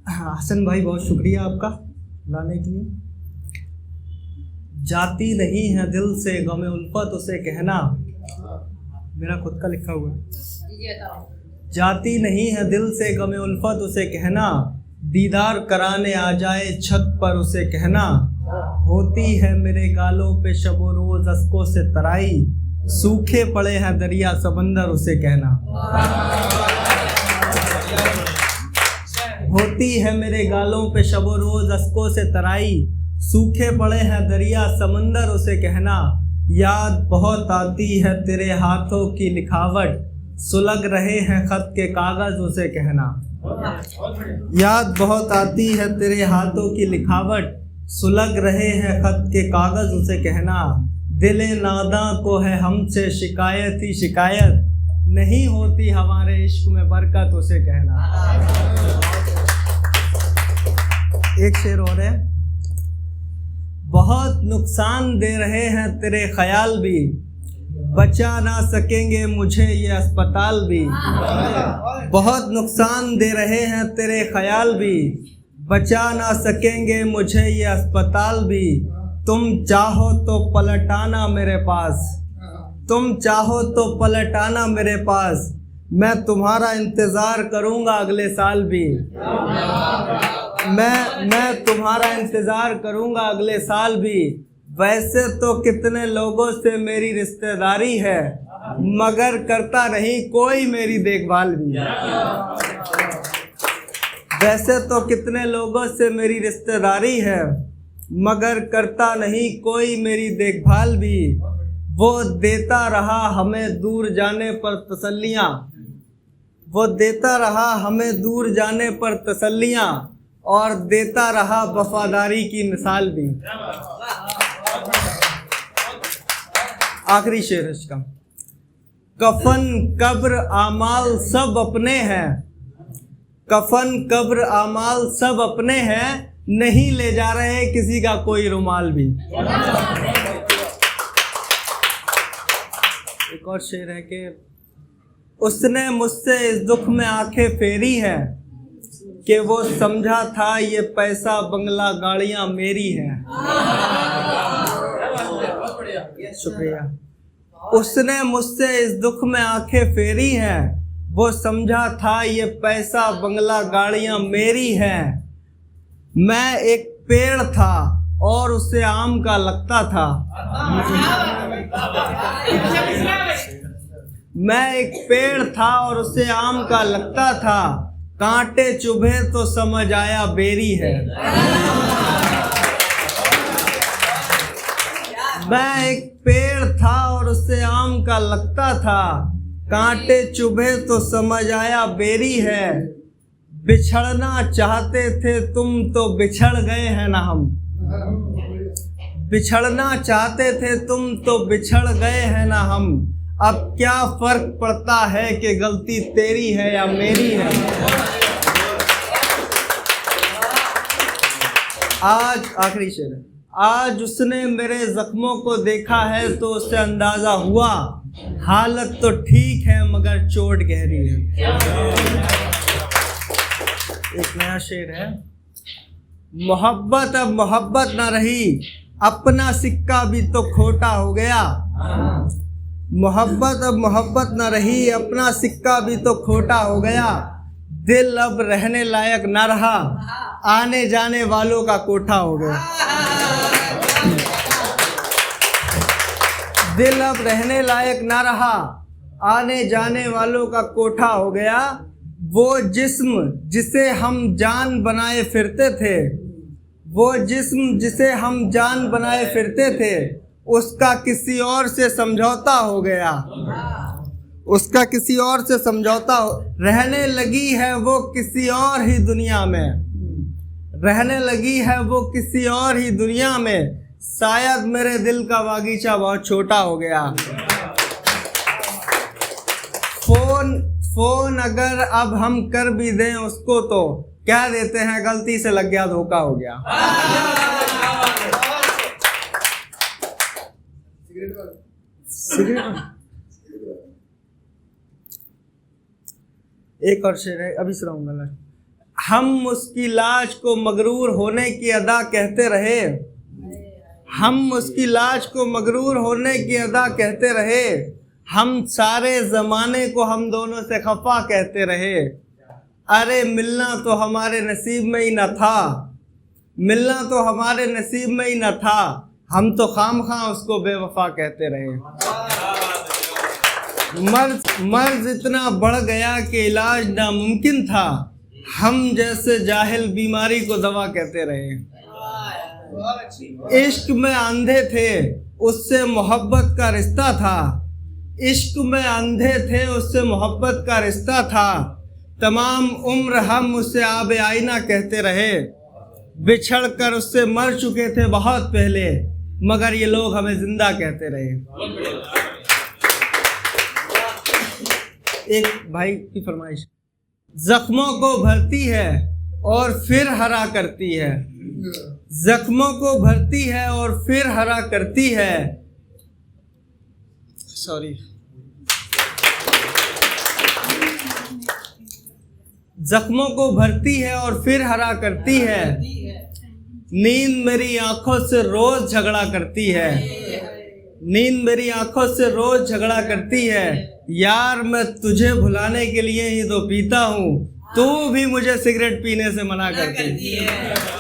हसन भाई, बहुत शुक्रिया आपका लाने के लिए। जाती नहीं है दिल से गमे उल्फत उसे कहना, मेरा खुद का लिखा हुआ है। जाती नहीं है दिल से गमे उल्फत उसे कहना, दीदार कराने आ जाए छत पर उसे कहना। होती है मेरे गालों पे शबो रोज अश्कों से तराई, सूखे पड़े हैं दरिया समंदर उसे कहना। होती है मेरे गालों पे शबो रोज अश्कों से तराई, सूखे पड़े हैं दरिया समंदर उसे कहना। याद बहुत आती है तेरे हाथों की लिखावट, सुलग रहे हैं खत के कागज उसे कहना। याद बहुत आती है तेरे हाथों की लिखावट, सुलग रहे हैं खत के कागज उसे कहना। दिले नादां को है हमसे शिकायत ही शिकायत, नहीं होती हमारे इश्क में बरकत उसे कहना। एक शेर और है। बहुत नुकसान दे रहे हैं तेरे ख्याल भी, बचा ना सकेंगे मुझे ये अस्पताल भी। बहुत नुकसान दे रहे हैं तेरे ख्याल भी, बचा ना सकेंगे मुझे ये अस्पताल भी। तुम चाहो तो पलटाना मेरे पास, तुम चाहो तो पलटाना मेरे पास, मैं तुम्हारा इंतज़ार करूँगा अगले साल भी। मैं तुम्हारा इंतज़ार करूँगा अगले साल भी। वैसे तो कितने लोगों से मेरी रिश्तेदारी है, मगर करता नहीं कोई मेरी देखभाल भी। वैसे तो कितने लोगों से मेरी रिश्तेदारी है, मगर करता नहीं कोई मेरी देखभाल भी। वो देता रहा हमें दूर जाने पर तसल्लियाँ, वो देता रहा हमें दूर जाने पर तसल्लियाँ, और देता रहा वफादारी की मिसाल भी। आखिरी शेर इसका। कफन कब्र आमाल सब अपने हैं, कफन कब्र आमाल सब अपने हैं, नहीं ले जा रहे किसी का कोई रुमाल भी। एक और शेर है कि उसने मुझसे इस दुख में आंखें फेरी है, कि वो समझा था ये पैसा बंगला गाड़ियां मेरी हैं। शुक्रिया। उसने मुझसे इस दुख में आंखें फेरी हैं, वो समझा था ये पैसा बंगला गाड़ियां मेरी हैं। मैं एक पेड़ था और उसे आम का लगता था, मैं एक पेड़ था और उसे आम का लगता था, कांटे चुभे तो समझ आया बेरी है। मैं एक पेड़ था और उसे आम का लगता था, कांटे चुभे तो समझ आया बेरी है। बिछड़ना चाहते थे तुम तो बिछड़ गए हैं ना हम, बिछड़ना चाहते थे तुम तो बिछड़ गए हैं ना हम। अब क्या फर्क पड़ता है कि गलती तेरी है या मेरी है। आज आखिरी शेर है। आज उसने मेरे जख्मों को देखा है तो उससे अंदाजा हुआ, हालत तो ठीक है मगर चोट गहरी है। एक नया शेर है। मोहब्बत अब मोहब्बत ना रही, अपना सिक्का भी तो खोटा हो गया। मोहब्बत अब मोहब्बत न रही, अपना सिक्का भी तो खोटा हो गया। दिल अब रहने लायक न रहा, आने जाने वालों का कोठा हो गया। दिल अब रहने लायक न रहा, आने जाने वालों का कोठा हो गया। वो जिस्म जिसे हम जान बनाए फिरते थे, वो जिस्म जिसे हम जान बनाए फिरते थे, उसका किसी और से समझौता हो गया। उसका किसी और से समझौता रहने लगी है वो किसी और ही दुनिया में, रहने लगी है वो किसी और ही दुनिया में। शायद मेरे दिल का बागीचा बहुत छोटा हो गया। फोन अगर अब हम कर भी दें उसको तो कह देते हैं गलती से लग गया, धोखा हो गया। एक और शेर है, अभी सुनाऊंगा। हम उसकी लाज को मगरूर होने की अदा कहते रहे, हम उसकी लाज को मगरूर होने की अदा कहते रहे, हम सारे ज़माने को हम दोनों से खफा कहते रहे। अरे मिलना तो हमारे नसीब में ही न था, मिलना तो हमारे नसीब में ही न था, हम तो खामखा उसको बेवफा कहते रहे। मर्ज इतना बढ़ गया कि इलाज नामुमकिन था, हम जैसे जाहिल बीमारी को दवा कहते रहे। इश्क में अंधे थे उससे मोहब्बत का रिश्ता था, इश्क में अंधे थे उससे मोहब्बत का रिश्ता था, तमाम उम्र हम उससे आबे आईना कहते रहे, बिछड़ कर उससे मर चुके थे बहुत पहले, मगर ये लोग हमें जिंदा कहते रहे। एक भाई की फरमाइश, जख्मों को भरती है और फिर हरा करती है, जख्मों को भरती है और फिर हरा करती है, सॉरी, जख्मों को भरती है और फिर हरा करती है, नींद मेरी आंखों से रोज झगड़ा करती है, नींद मेरी आंखों से रोज झगड़ा करती है, यार मैं तुझे भुलाने के लिए ही तो पीता हूँ, तू भी मुझे सिगरेट पीने से मना करती है।